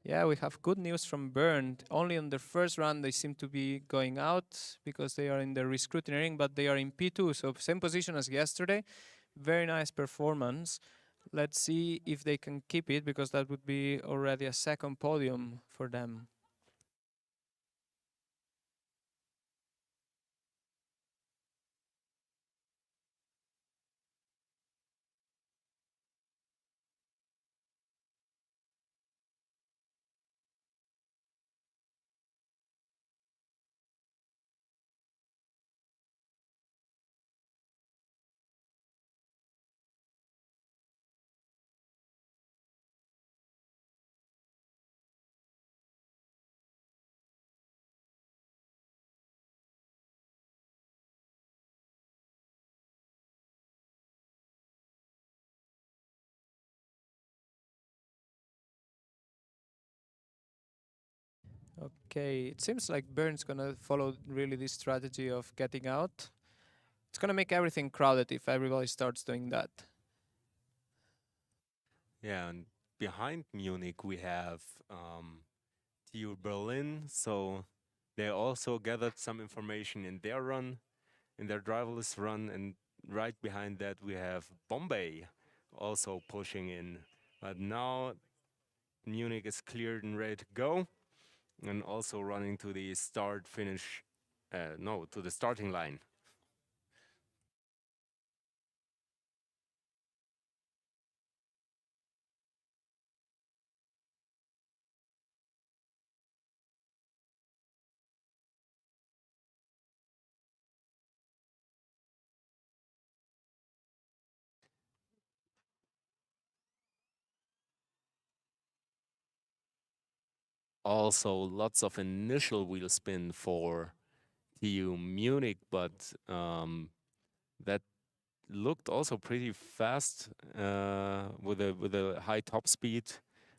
Yeah, we have good news from Bern. Only on the first run they seem to be going out because they are in the rescrutineering, but they are in P2, so same position as yesterday. Very nice performance. Let's see if they can keep it, because that would be already a second podium for them. Okay, it seems like Bern's gonna follow really this strategy of getting out. It's gonna make everything crowded if everybody starts doing that. Yeah, and behind Munich we have TU Berlin, so they also gathered some information in their run, in their driverless run, and right behind that we have Bombay also pushing in. But now Munich is cleared and ready to go, and also running to the to the starting line. Also, lots of initial wheel spin for TU Munich, but that looked also pretty fast with a high top speed,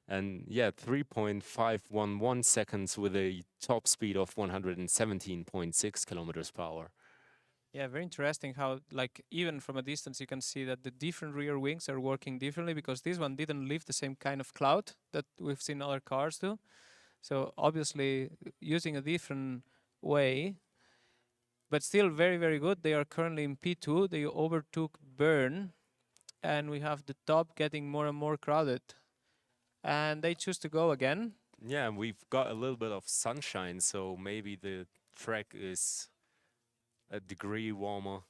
and yeah, 3.511 seconds with a top speed of 117.6 kilometers per hour. Yeah, very interesting how, like, even from a distance, you can see that the different rear wings are working differently, because this one didn't leave the same kind of cloud that we've seen other cars do. So obviously using a different way, but still very, very good. They are currently in P2. They overtook Bern, and we have the top getting more and more crowded. And they choose to go again. Yeah, we've got a little bit of sunshine, so maybe the track is a degree warmer.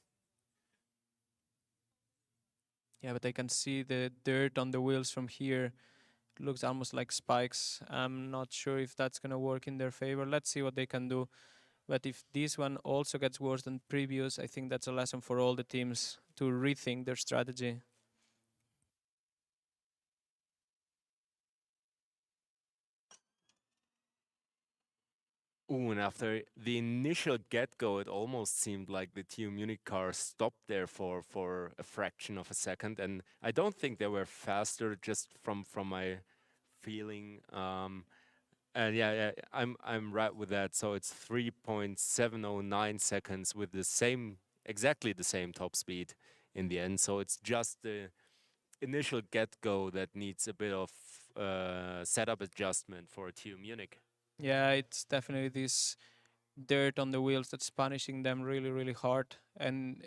Yeah, but I can see the dirt on the wheels from here. Looks almost like spikes. I'm not sure if that's going to work in their favor. Let's see what they can do. But if this one also gets worse than previous, I think that's a lesson for all the teams to rethink their strategy. Ooh, and after the initial get-go, it almost seemed like the TU Munich car stopped there for a fraction of a second, and I don't think they were faster, just from my feeling. And yeah, I'm right with that. So it's 3.709 seconds with exactly the same top speed in the end. So it's just the initial get-go that needs a bit of setup adjustment for TU Munich. Yeah, it's definitely this dirt on the wheels that's punishing them really, really hard. And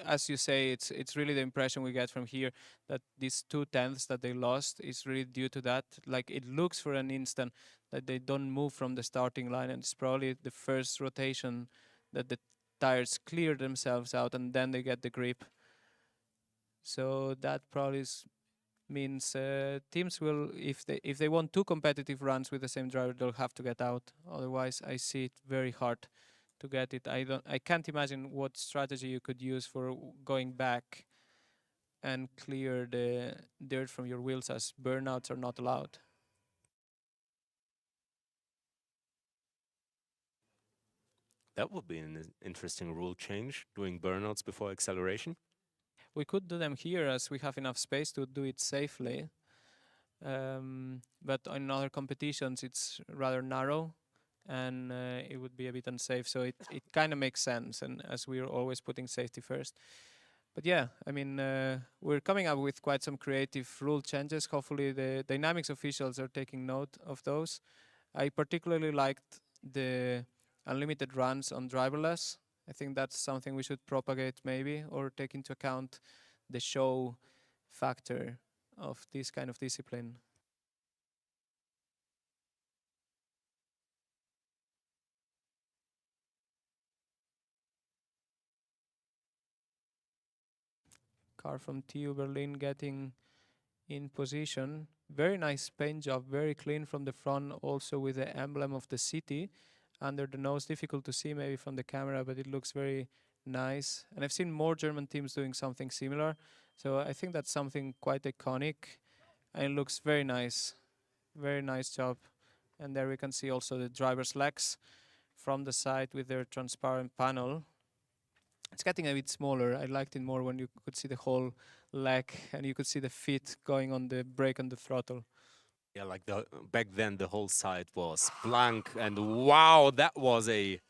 as you say, it's really the impression we get from here that these 2/10 that they lost is really due to that. Like, it looks for an instant that they don't move from the starting line, and it's probably the first rotation that the tires clear themselves out, and then they get the grip. So that probably means teams will, if they want two competitive runs with the same driver, they'll have to get out. Otherwise, I see it very hard to get it. I can't imagine what strategy you could use for going back and clear the dirt from your wheels, as burnouts are not allowed. That would be an interesting rule change, doing burnouts before acceleration. We could do them here as we have enough space to do it safely. But in other competitions, it's rather narrow, and it would be a bit unsafe. So it kind of makes sense, and as we're always putting safety first. But yeah, I mean, we're coming up with quite some creative rule changes. Hopefully, the dynamics officials are taking note of those. I particularly liked the unlimited runs on driverless. I think that's something we should propagate maybe, or take into account the show factor of this kind of discipline. Car from TU Berlin getting in position. Very nice paint job, very clean from the front, also with the emblem of the city under the nose. Difficult to see maybe from the camera, but it looks very nice. And I've seen more German teams doing something similar. So I think that's something quite iconic and it looks very nice. Very nice job. And there we can see also the driver's legs from the side with their transparent panel. It's getting a bit smaller. I liked it more when you could see the whole leg and you could see the feet going on the brake and the throttle. Yeah, like back then the whole side was blank, and wow, that was a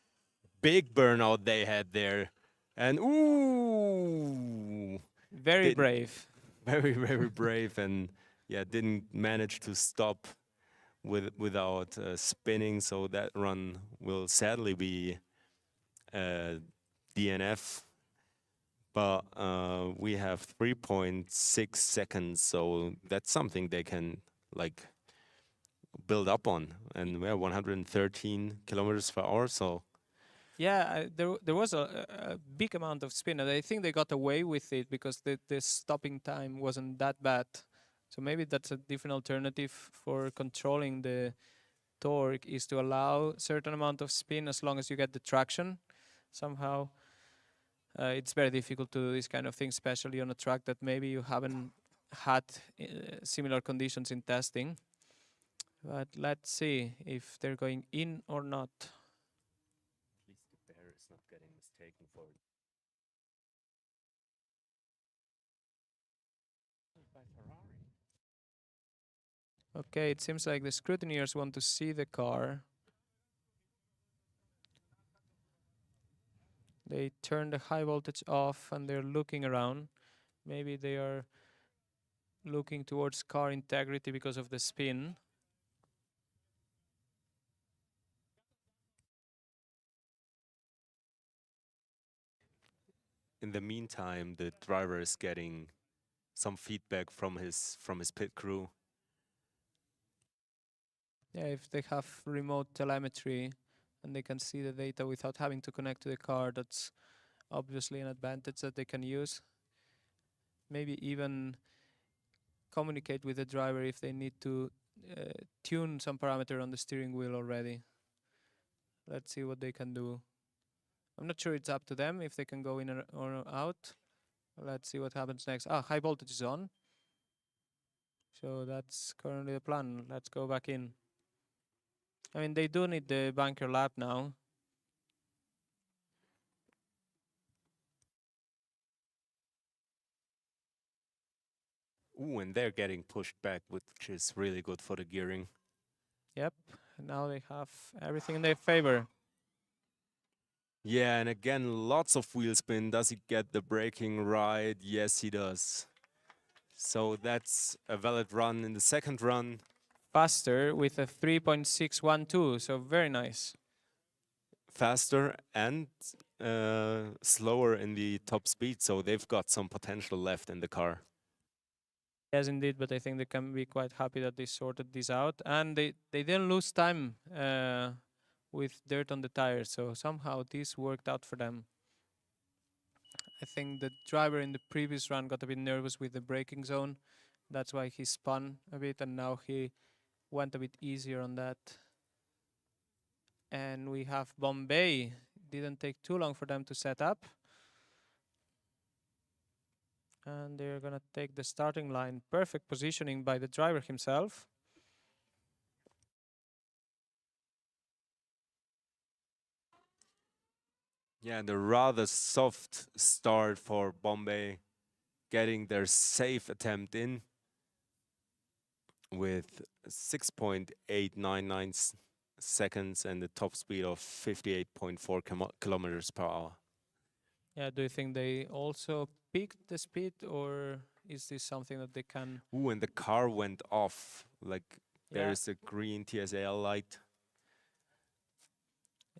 big burnout they had there. And ooh, Very didn't brave. very brave, and yeah, didn't manage to stop without spinning. So that run will sadly be DNF. But we have 3.6 seconds, so that's something they can like build up on. And we're 113 kilometers per hour, so Yeah, there was a big amount of spin, and I think they got away with it because the stopping time wasn't that bad. So maybe that's a different alternative for controlling the torque, is to allow certain amount of spin as long as you get the traction. Somehow, it's very difficult to do this kind of thing, especially on a track that maybe you haven't had similar conditions in testing. But let's see if they're going in or not. at least the bear is not getting mistaken for by Ferrari. Okay, it seems like the scrutineers want to see the car. They turn the high voltage off and they're looking around. Maybe they are looking towards car integrity because of the spin. In the meantime, the driver is getting some feedback from his pit crew. Yeah, if they have remote telemetry and they can see the data without having to connect to the car, that's obviously an advantage that they can use. Maybe even communicate with the driver if they need to tune some parameter on the steering wheel already. Let's see what they can do. I'm not sure it's up to them if they can go in or out. Let's see what happens next. Ah, high voltage is on. So that's currently the plan. Let's go back in. I mean, they do need the bunker lap now. Ooh, and they're getting pushed back, which is really good for the gearing. Yep. Now they have everything in their favor. Yeah, and again, lots of wheel spin. Does he get the braking right? Yes, he does. So that's a valid run in the second run. Faster with a 3.612. So very nice. Faster and slower in the top speed, so they've got some potential left in the car. Yes, indeed. But I think they can be quite happy that they sorted this out. And they didn't lose time with dirt on the tires. So somehow this worked out for them. I think the driver in the previous run got a bit nervous with the braking zone. That's why he spun a bit and now he went a bit easier on that. And we have Bombay. Didn't take too long for them to set up. And they're gonna take the starting line. Perfect positioning by the driver himself. Yeah, the rather soft start for Bombay, getting their safe attempt in with 6.899 seconds and the top speed of 58.4 kilometers per hour. Yeah, do you think they also peaked the speed, or is this something that they can? Ooh, and the car went off. Like Yeah, there's a green TSL light,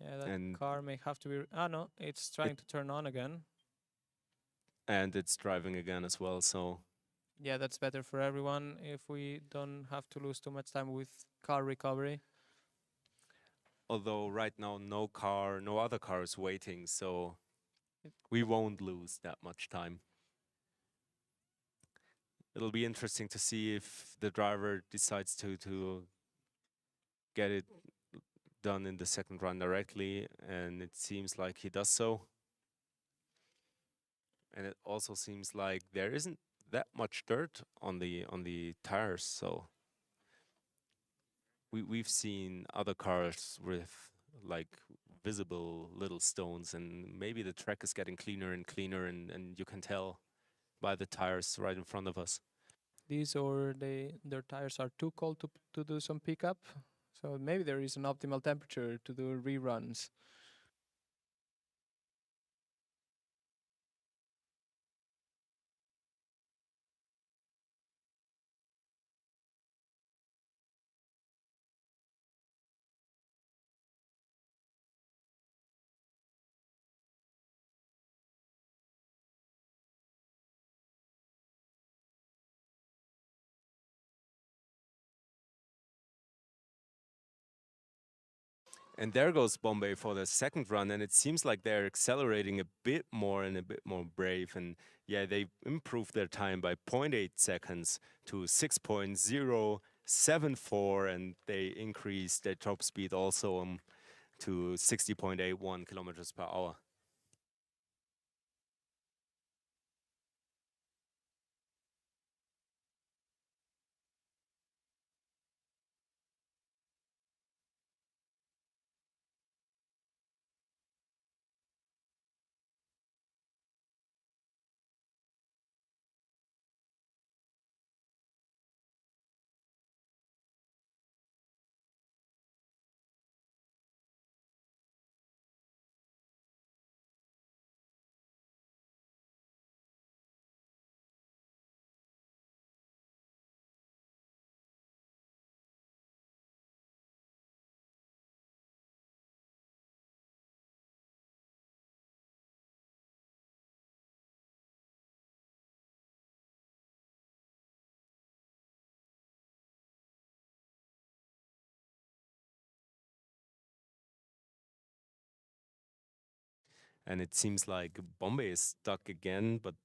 yeah, that and car may have to be. Ah, no, it's it trying to turn on again. and it's driving again as well. So Yeah, that's better for everyone if we don't have to lose too much time with car recovery. although right now no other car is waiting, so It, we won't lose that much time. It'll be interesting to see if the driver decides to get it done in the second run directly, and it seems like he does so. And it also seems like there isn't that much dirt on the tires, so we've seen other cars with like visible little stones, and maybe the track is getting cleaner and cleaner, and you can tell by the tires right in front of us. these or their tires are too cold to do some pickup. So maybe there is an optimal temperature to do reruns. And there goes Bombay for the second run, and it seems like they're accelerating a bit more and a bit more brave. And yeah, they improved their time by zero 0.8 seconds to 6.074, and they increased their top speed also to 60.81 kilometers per hour. And it seems like Bombay is stuck again, but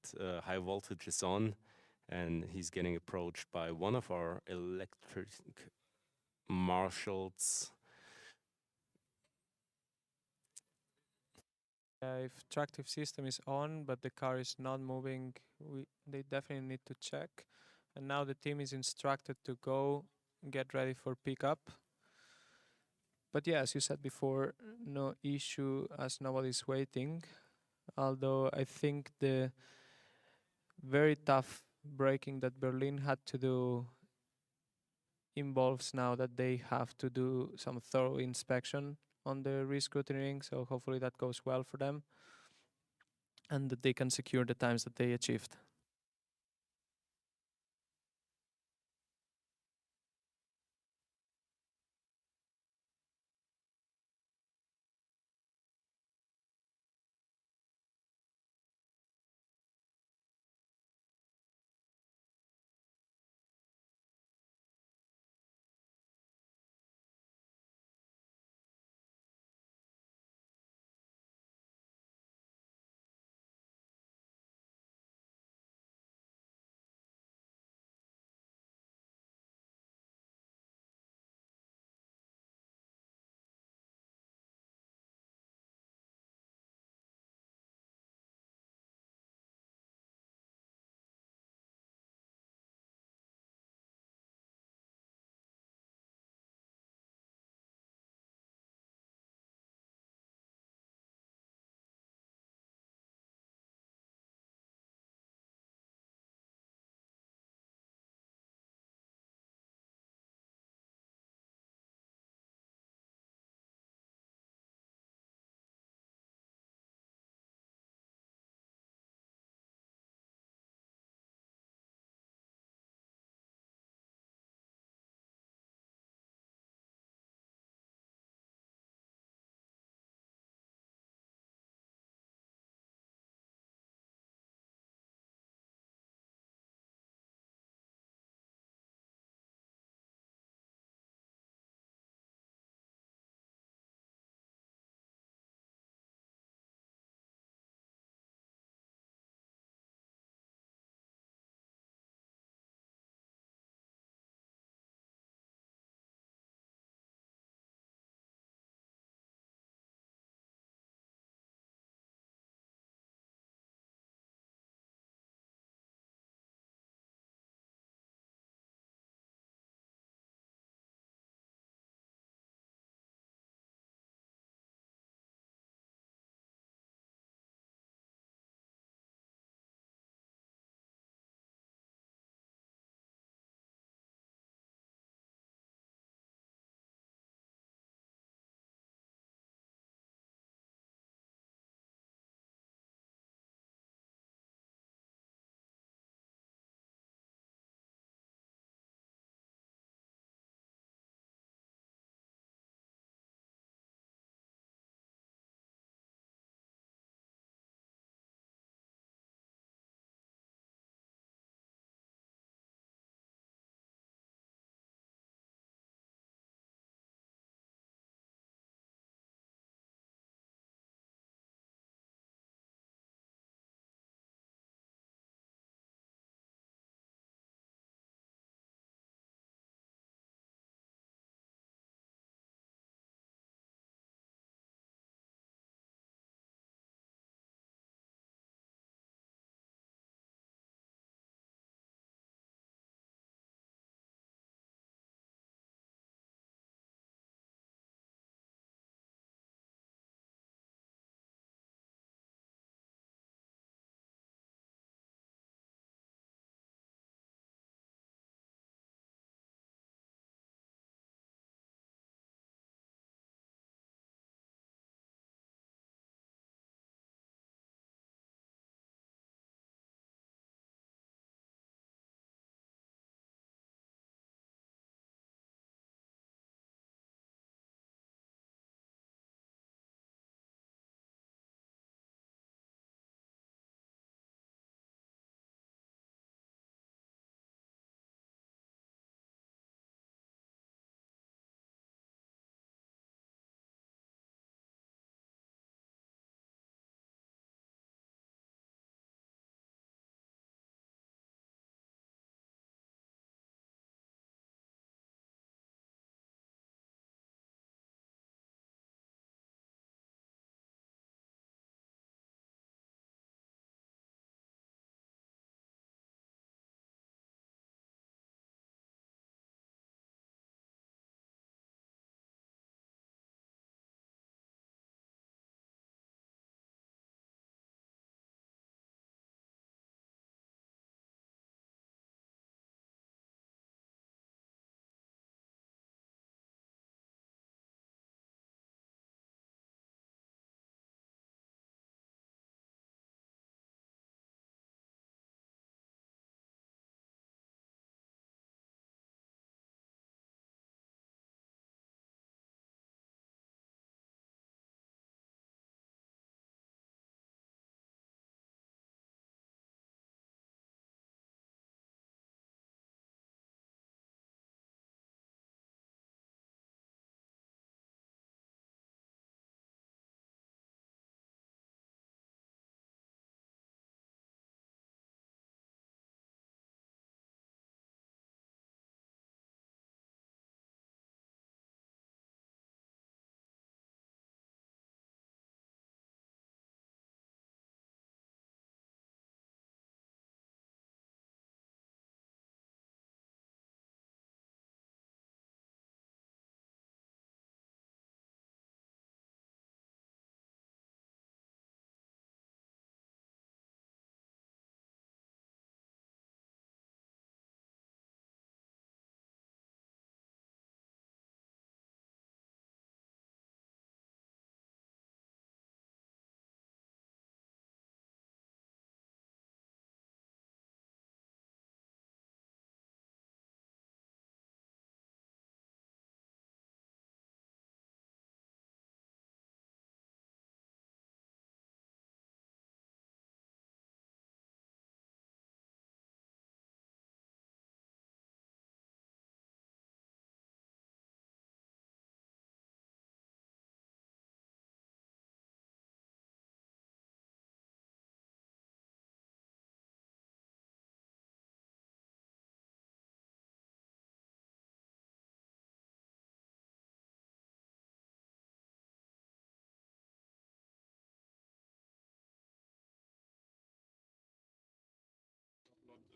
high voltage is on, and he's getting approached by one of our electric marshals. If tractive system is on but the car is not moving, they definitely need to check. And now the team is instructed to go get ready for pickup. But yeah, as you said before, no issue as nobody's waiting. Although I think the very tough braking that Berlin had to do involves now that they have to do some thorough inspection on the rescrutineering. So hopefully that goes well for them and that they can secure the times that they achieved.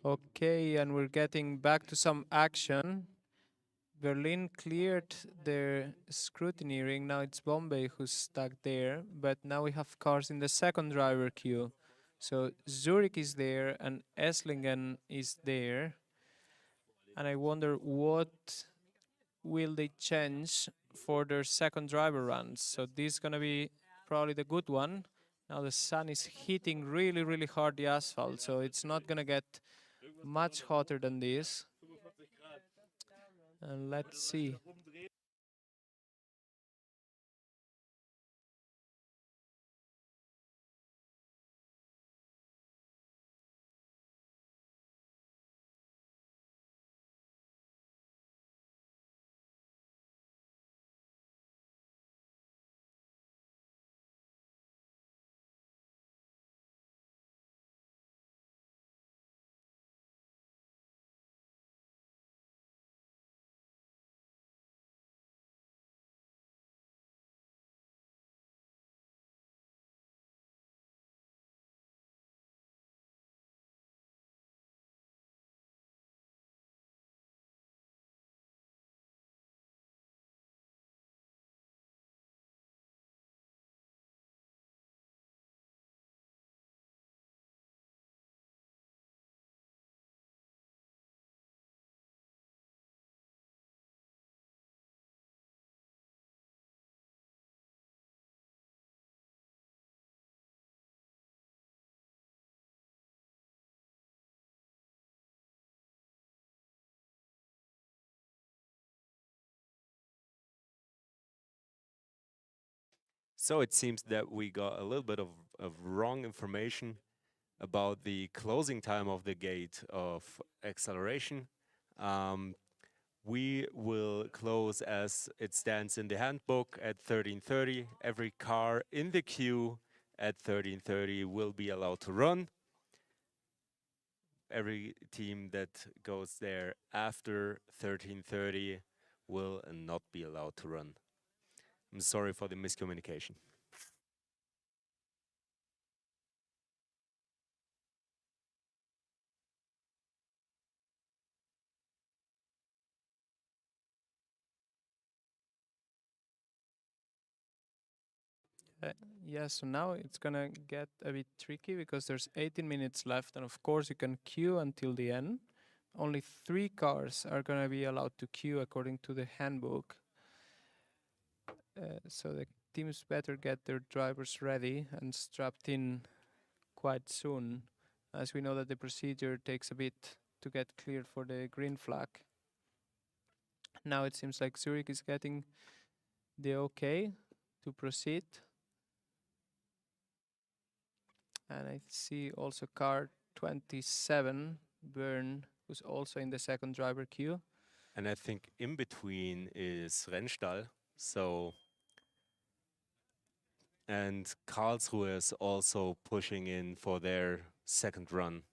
Okay, and we're getting back to some action. Berlin cleared their scrutiny ring. Now it's Bombay who's stuck there. But now we have cars in the second driver queue. So Zurich is there and Esslingen is there. And I wonder what will they change for their second driver runs. So this is gonna be probably the good one. Now the sun is hitting really, really hard the asphalt, so it's not gonna get much hotter than this. And let's see. So it seems that we got a little bit of wrong information about the closing time of the gate of acceleration. Um, we will close as it stands in the handbook at 13:30. Every car in the queue at 13:30 will be allowed to run. Every team that goes there after 13:30 will not be allowed to run. I'm sorry for the miscommunication. Uh, yeah, so now it's gonna get a bit tricky because there's 18 minutes left, and of course you can queue until the end. Only 3 cars are gonna be allowed to queue according to the handbook. So the teams better get their drivers ready and strapped in quite soon, as we know that the procedure takes a bit to get cleared for the green flag. Now it seems like Zurich is getting the okay to proceed. And I see also car 27, Bern, who's also in the second driver queue. And I think in between is Rennstall. So, and Karlsruhe is also pushing in for their second run.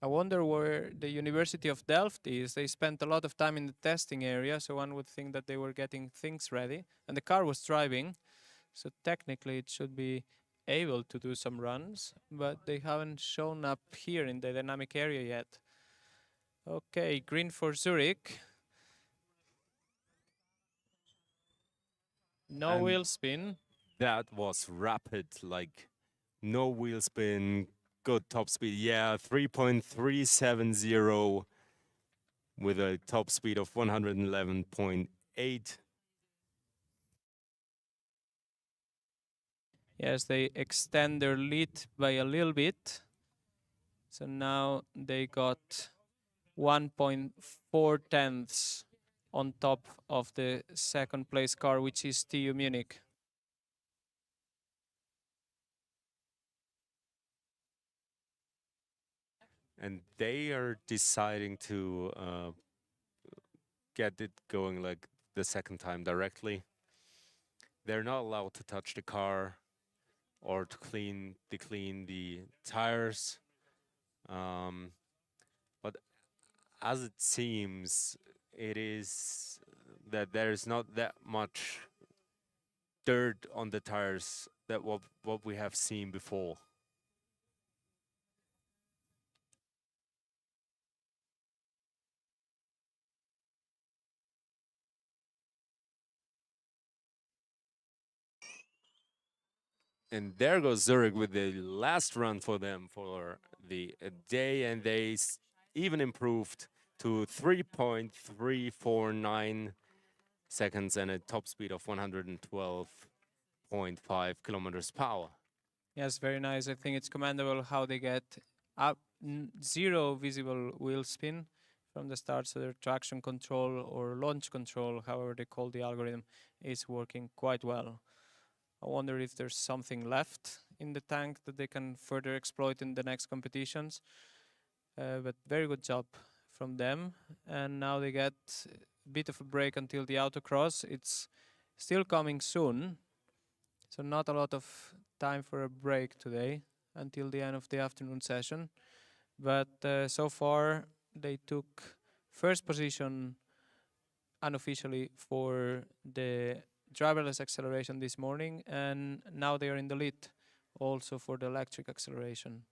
I wonder where the University of Delft is. They spent a lot of time in the testing area, so one would think that they were getting things ready. And the car was driving, so technically it should be able to do some runs, but they haven't shown up here in the dynamic area yet. Okay, green for Zurich. No And wheel spin. that was rapid, like no wheel spin, good top speed. Yeah, 3.370 with a top speed of 111.8. Yes, they extend their lead by a little bit. So now they got 1.4 tenths on top of the second place car, which is TU Munich. And they are deciding to get it going like the second time directly. They're not allowed to touch the car or to clean the tires. But as it seems, it is that there's not that much dirt on the tires that what we have seen before. And there goes Zurich with the last run for them for the day, and they even improved to 3.349 seconds and a top speed of 112.5 kilometers per hour. Yes, very nice. I think it's commendable how they get up zero visible wheel spin from the start, so their traction control or launch control, however they call the algorithm, is working quite well. I wonder if there's something left in the tank that they can further exploit in the next competitions. But very good job from them. And now they get a bit of a break until the autocross. It's still coming soon, so not a lot of time for a break today until the end of the afternoon session. But so far they took first position unofficially for the driverless acceleration this morning, and now they are in the lead also for the electric acceleration.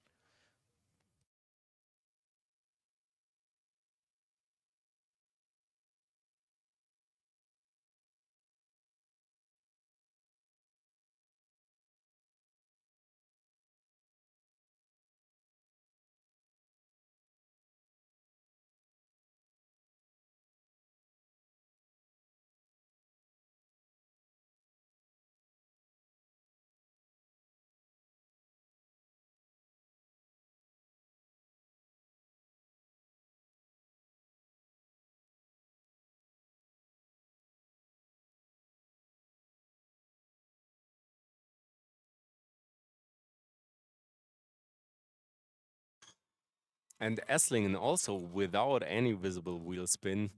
And Esslingen also without any visible wheel spin,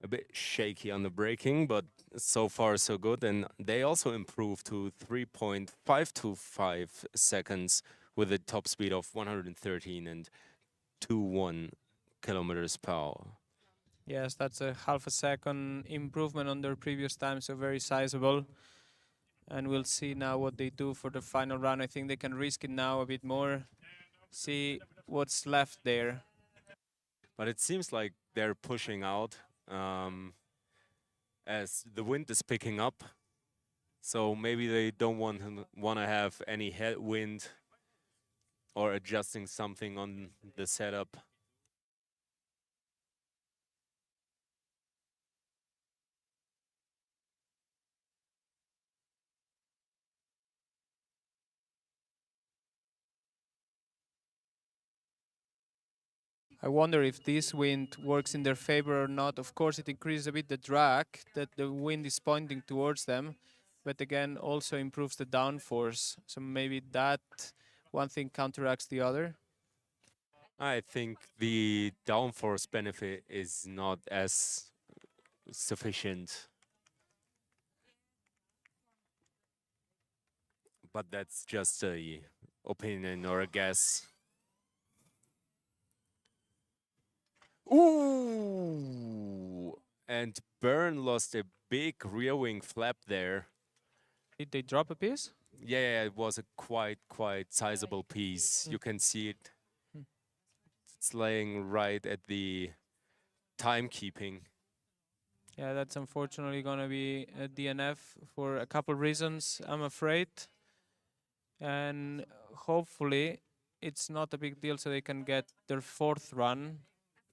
a bit shaky on the braking, but so far so good. And they also improved to 3.525 seconds with a top speed of 113 and 21 kilometers per hour. Yes, that's a half a second improvement on their previous time, so very sizable. And we'll see now what they do for the final run. I think they can risk it now a bit more, see what's left there. But it seems like they're pushing out as the wind is picking up. So maybe they don't want to have any headwind or adjusting something on the setup. I wonder if this wind works in their favor or not. Of course, it increases a bit the drag that the wind is pointing towards them, but again, also improves the downforce. So maybe that one thing counteracts the other. I think the downforce benefit is not as sufficient. But that's just a opinion or a guess. Ooh! And Byrne lost a big rear wing flap there. Did they drop a piece? Yeah, it was a quite sizable piece. You can see it. It's laying right at the timekeeping. Yeah, that's unfortunately going to be a DNF for a couple reasons, I'm afraid. And hopefully it's not a big deal, so they can get their fourth run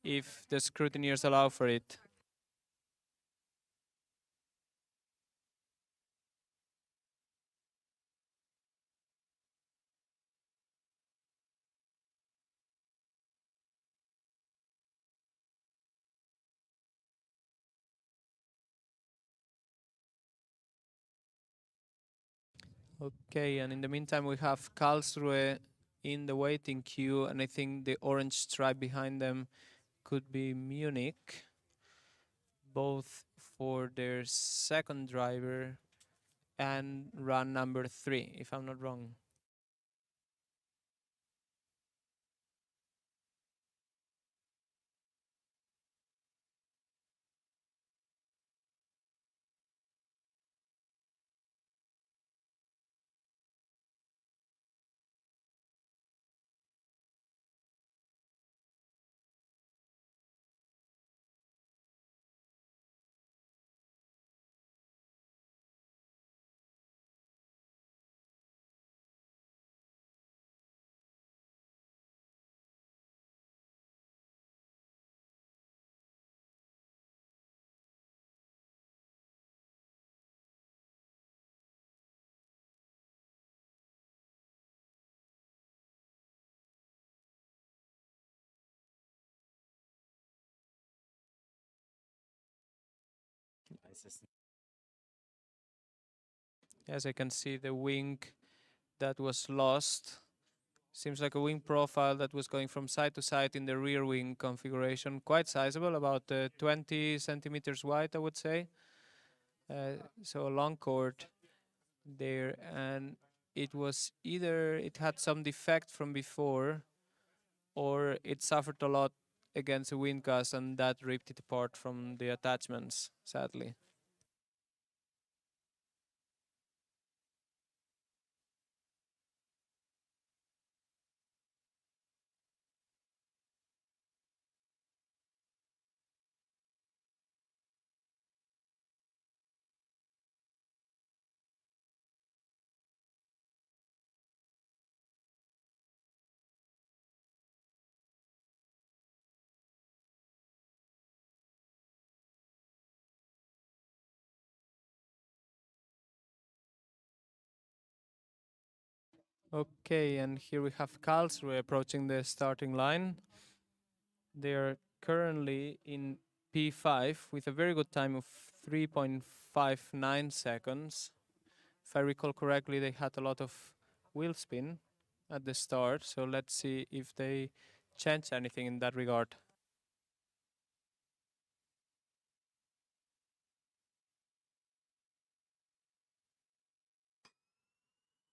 if the scrutineers allow for it. Okay, and in the meantime, we have Karlsruhe in the waiting queue, and I think the orange stripe behind them could be Munich, both for their second driver and run number 3, if I'm not wrong. As I can see, the wing that was lost seems like a wing profile that was going from side to side in the rear wing configuration, quite sizable, about 20 centimeters wide, I would say. So a long cord there, and it was either it had some defect from before, or it suffered a lot against a wind gust, and that ripped it apart from the attachments, sadly. Okay, and here we have Karlsruhe approaching the starting line. They are currently in P5 with a very good time of 3.59 seconds. If I recall correctly, they had a lot of wheel spin at the start, so let's see if they change anything in that regard.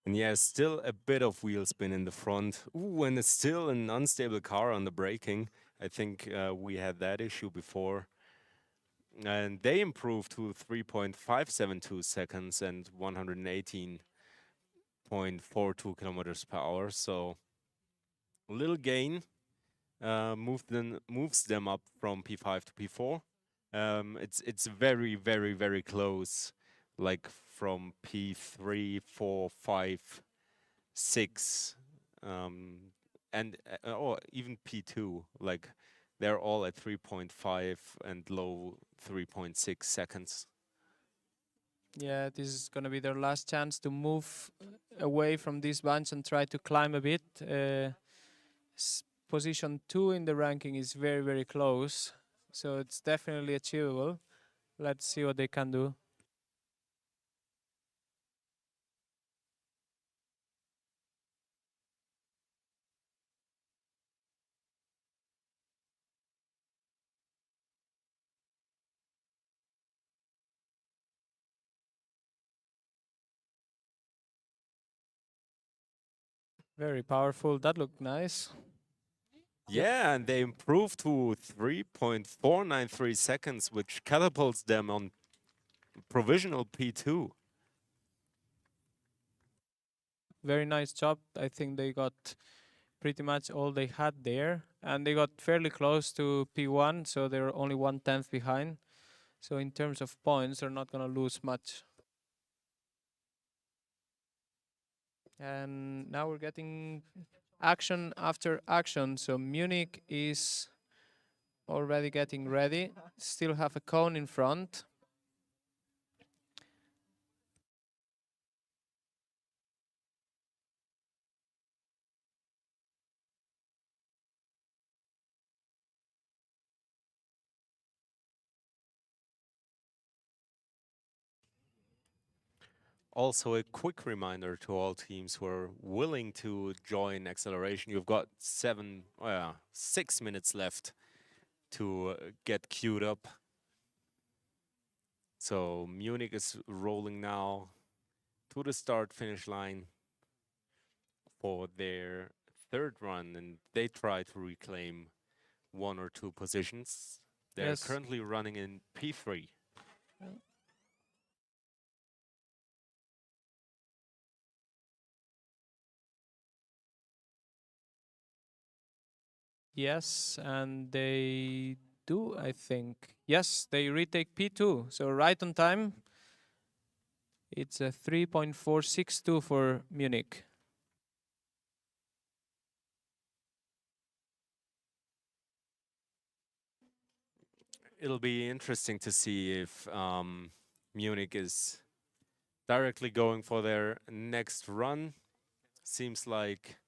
And yeah, still a bit of wheel spin in the front. Ooh, and it's still an unstable car on the braking. I think we had that issue before. And they improved to 3.572 seconds and 118.42 kilometers per hour. So a little gain moves them up from P5 to P4. It's very, very, very close, like from P3, 4, 5, 6, and or even P2. Like they're all at 3.5 and low 3.6 seconds. Yeah, this is going to be their last chance to move away from this bunch and try to climb a bit. Position 2 in the ranking is very, very close, so it's definitely achievable. Let's see what they can do. Very powerful. That looked nice. Yep. Yeah, and they improved to 3.493 seconds, which catapults them on provisional P2. Very nice job. I think they got pretty much all they had there, and they got fairly close to P1, so they're only 1/10 behind. So in terms of points, they're not gonna lose much. And now we're getting action after action. So Munich is already getting ready. Still have a cone in front. Also, a quick reminder to all teams who are willing to join acceleration. You've got 6 minutes left to get queued up. So Munich is rolling now to the start-finish line for their third run, and they try to reclaim 1 or 2 positions. They're Yes. currently running in P3. Yes, and they do, I think. Yes, they retake P2. So right on time. It's a 3.462 for Munich. It'll be interesting to see if Munich is directly going for their next run. Seems like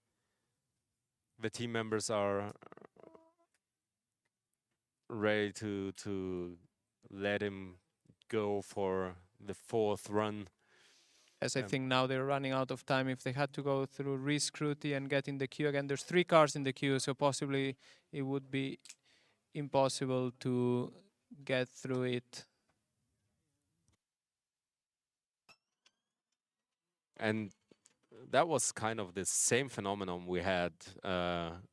the team members are ready to let him go for the fourth run. As I think now they're running out of time. If they had to go through re-scrutiny and get in the queue again, there's 3 cars in the queue, so possibly it would be impossible to get through it. And that was kind of the same phenomenon we had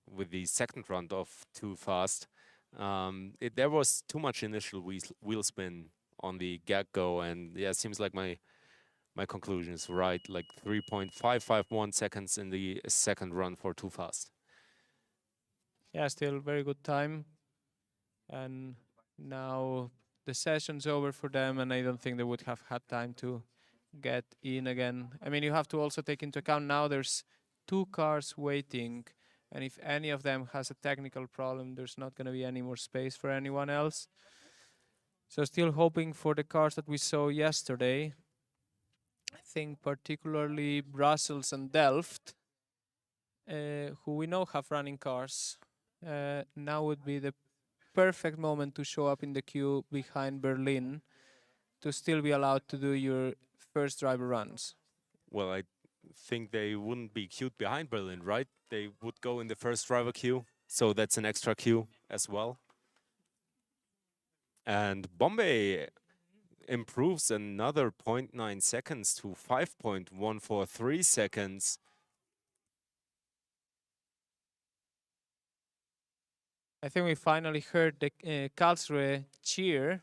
with the second round of Too Fast. There was too much initial wheel spin on the get-go, and yeah, it seems like my conclusion is right, like 3.551 seconds in the second run for Too Fast. Yeah, still very good time. And now the session's over for them, and I don't think they would have had time to get in again. I mean, you have to also take into account now there's 2 cars waiting, and if any of them has a technical problem, there's not going to be any more space for anyone else. So still hoping for the cars that we saw yesterday. I think particularly Brussels and Delft, who we know have running cars. Now would be the perfect moment to show up in the queue behind Berlin to still be allowed to do your first driver runs. Well, I think they wouldn't be queued behind Berlin, right? They would go in the first driver queue, so that's an extra queue as well. And Bombay improves another 0.9 seconds to 5.143 seconds. I think we finally heard the Karlsruhe cheer.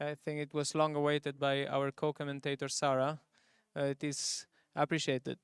I think it was long awaited by our co-commentator Sarah. It is appreciated.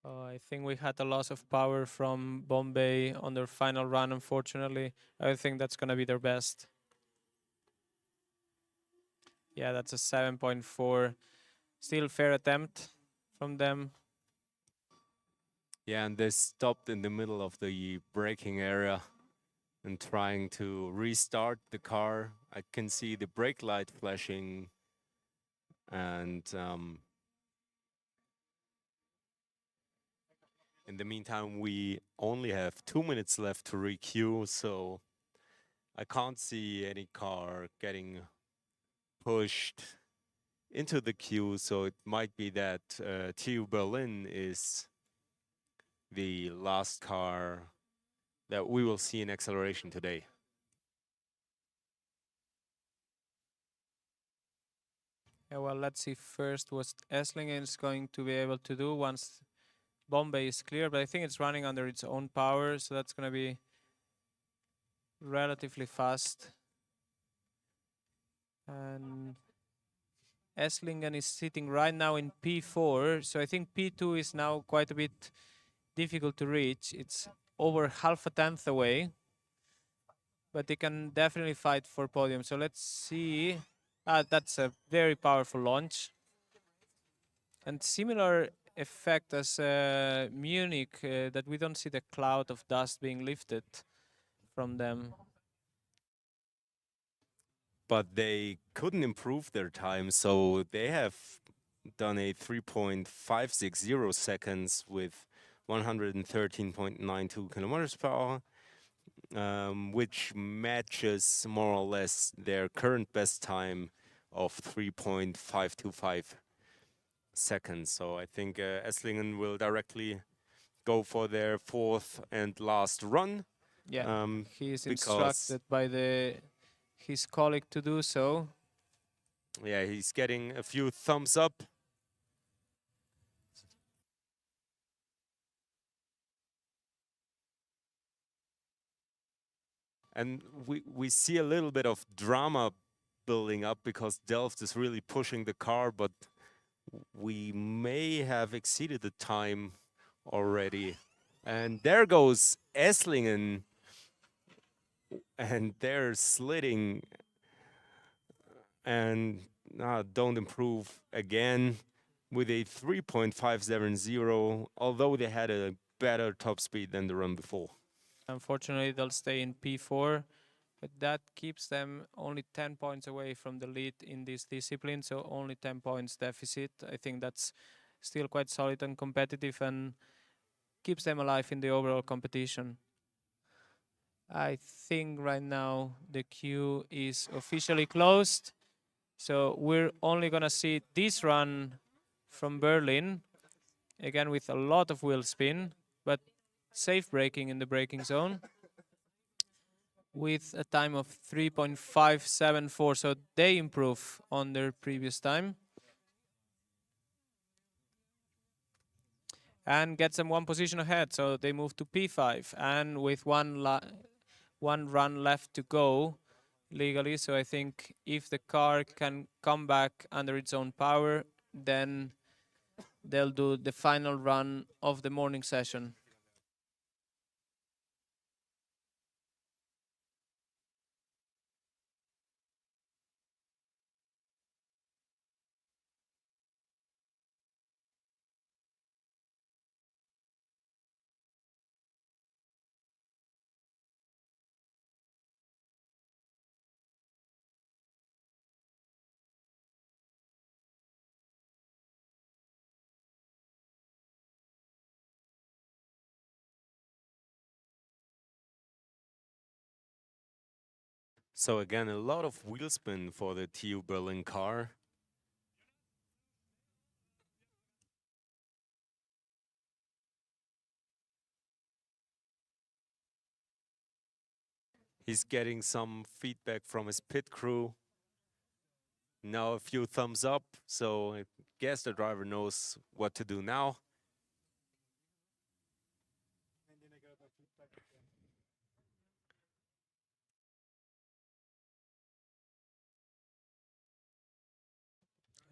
I think we had a loss of power from Bombay on their final run, unfortunately. I think that's going to be their best. Yeah, that's a 7.4. Still fair attempt from them. Yeah, and they stopped in the middle of the braking area and trying to restart the car. I can see the brake light flashing, and in the meantime, we only have 2 minutes left to requeue, so I can't see any car getting pushed into the queue, so it might be that TU Berlin is the last car that we will see in acceleration today. Yeah, well, let's see first what Esslingen is going to be able to do once Bombay is clear, but I think it's running under its own power, so that's going to be relatively fast. And Esslingen is sitting right now in P4, so I think P2 is now quite a bit difficult to reach. It's over half a tenth away, but they can definitely fight for podium. So let's see. That's a very powerful launch. And similar effect as Munich, that we don't see the cloud of dust being lifted from them. But they couldn't improve their time, so they have done a 3.560 seconds with 113.92 kilometers per hour, which matches more or less their current best time of 3.525 seconds. So I think Esslingen will directly go for their fourth and last run. Yeah, he is Because instructed by his colleague to do so. yeah, he's getting a few thumbs up. And we see a little bit of drama building up because Delft is really pushing the car, but we may have exceeded the time already. And there goes Esslingen, and they're slitting and don't improve again with a 3.570, although they had a better top speed than the run before. Unfortunately, they'll stay in P4, but that keeps them only 10 points away from the lead in this discipline, so only 10 points deficit. I think that's still quite solid and competitive and keeps them alive in the overall competition. I think right now the queue is officially closed, so we're only gonna see this run from Berlin, again with a lot of wheel spin, but safe braking in the braking zone, with a time of 3.574, so they improve on their previous time. And gets them one position ahead, so they move to P5, and with one run left to go legally, so I think if the car can come back under its own power, then they'll do the final run of the morning session. So again, a lot of wheel spin for the TU Berlin car. He's getting some feedback from his pit crew. Now a few thumbs up, so I guess the driver knows what to do now.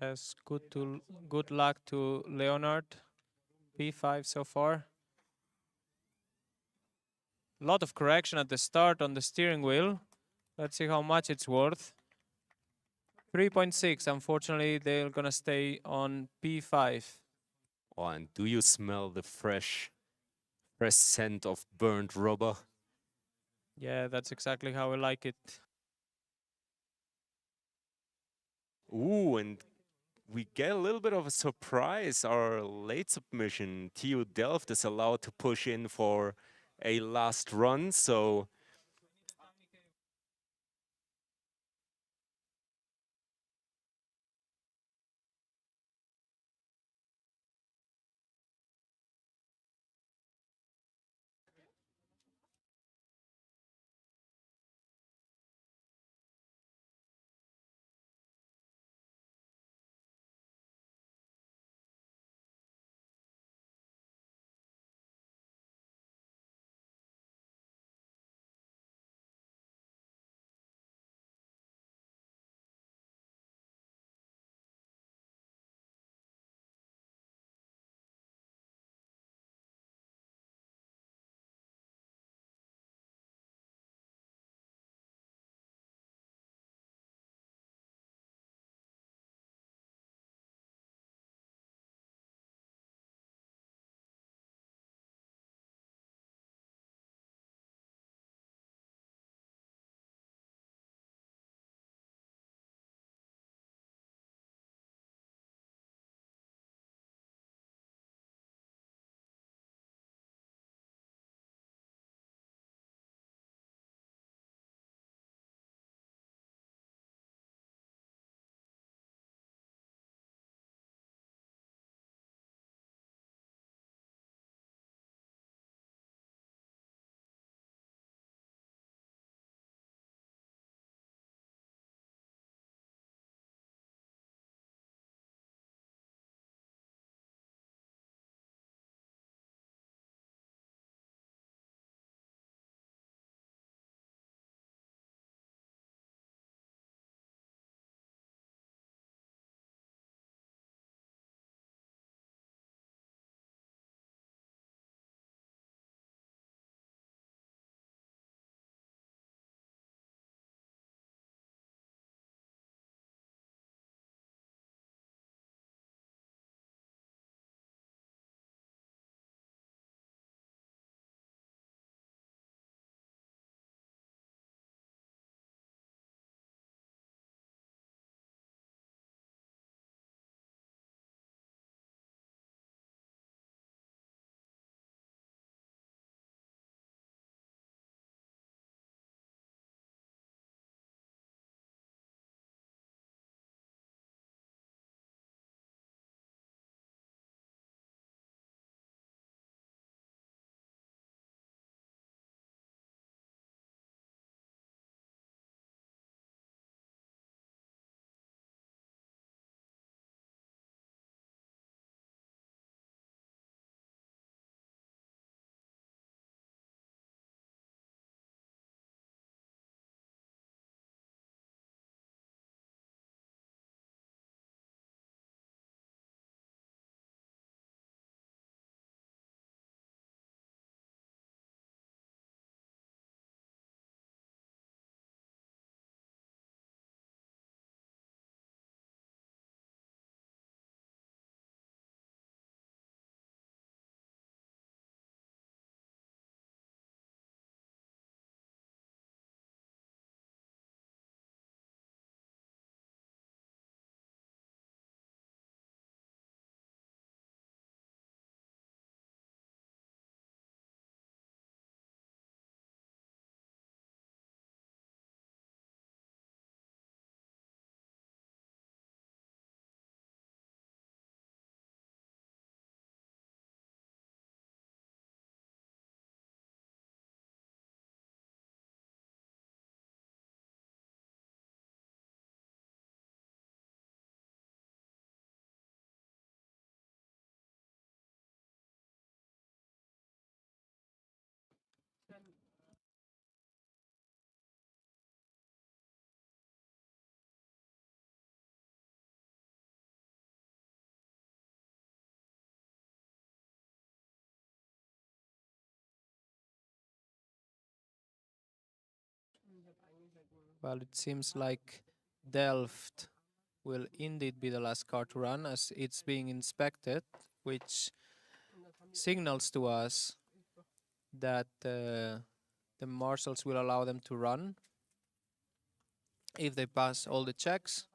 Yes, good luck to Leonard. P5 so far. A lot of correction at the start on the steering wheel. Let's see how much it's worth. 3.6. Unfortunately, they're gonna stay on P5. Oh, and do you smell the fresh scent of burnt rubber? Yeah, that's exactly how I like it. Ooh, and we get a little bit of a surprise. Our late submission, TU Delft, is allowed to push in for a last run. So Well, it seems like Delft will indeed be the last car to run as it's being inspected, which signals to us that the marshals will allow them to run if they pass all the checks.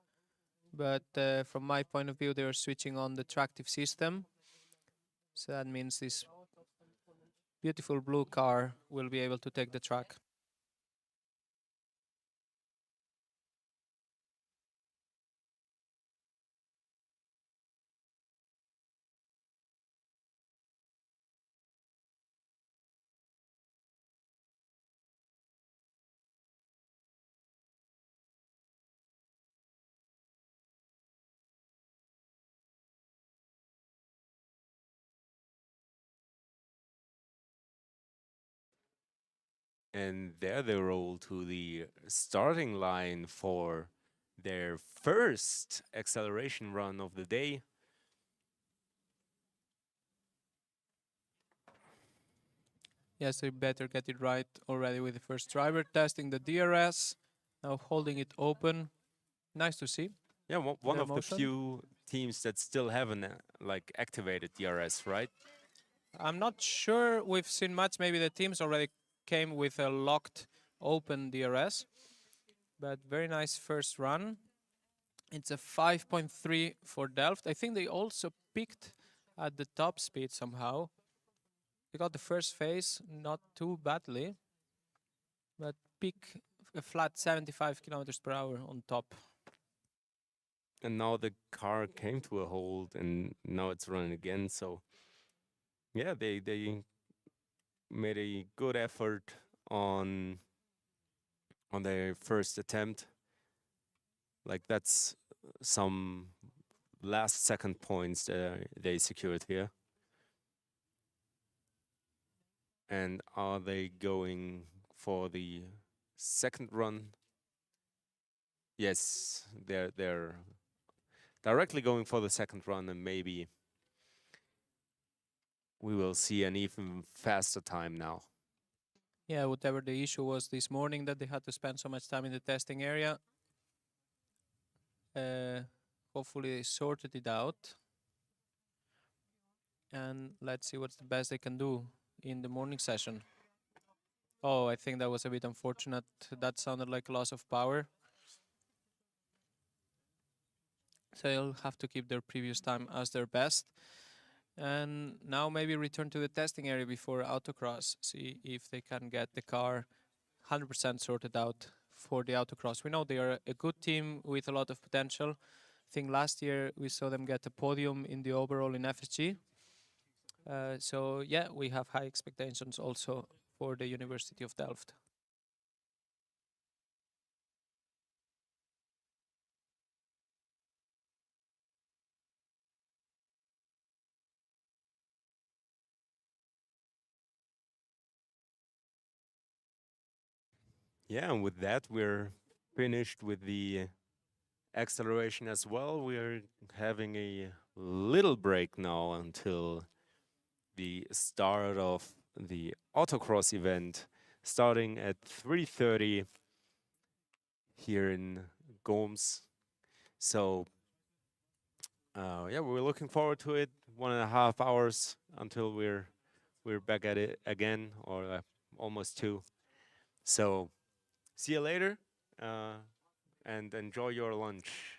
But from my point of view, they are switching on the tractive system. So that means this beautiful blue car will be able to take the track. And there they roll to the starting line for their first acceleration run of the day. Yes, they better get it right already with the first driver testing the DRS, now holding it open. Nice to see. Yeah, one Their of the motion. few teams that still haven't like activated DRS, right? I'm not sure we've seen much. Maybe the teams already came with a locked open DRS, but very nice first run. It's a 5.3 for Delft. I think they also picked at the top speed somehow. They got the first phase not too badly, but pick a flat 75 kilometers per hour on top. And now the car came to a hold, and now it's running again. So yeah, they made a good effort on their first attempt. Like that's some last second points that they secured here. And are they going for the second run? Yes, they're directly going for the second run, and maybe we will see an even faster time now. Yeah, whatever the issue was this morning that they had to spend so much time in the testing area, hopefully they sorted it out. And let's see what's the best they can do in the morning session. Oh, I think that was a bit unfortunate. That sounded like a loss of power. So they'll have to keep their previous time as their best. And now maybe return to the testing area before autocross. See if they can get the car 100% sorted out for the autocross. We know they are a good team with a lot of potential. I think last year we saw them get a podium in the overall in FSG. So yeah, we have high expectations also for the University of Delft. Yeah, and with that, we're finished with the acceleration as well. We're having a little break now until the start of the autocross event, starting at 3:30 here in Goms. So yeah, we're looking forward to it. 1.5 hours until we're back at it again, or almost 2. So see you later, and enjoy your lunch.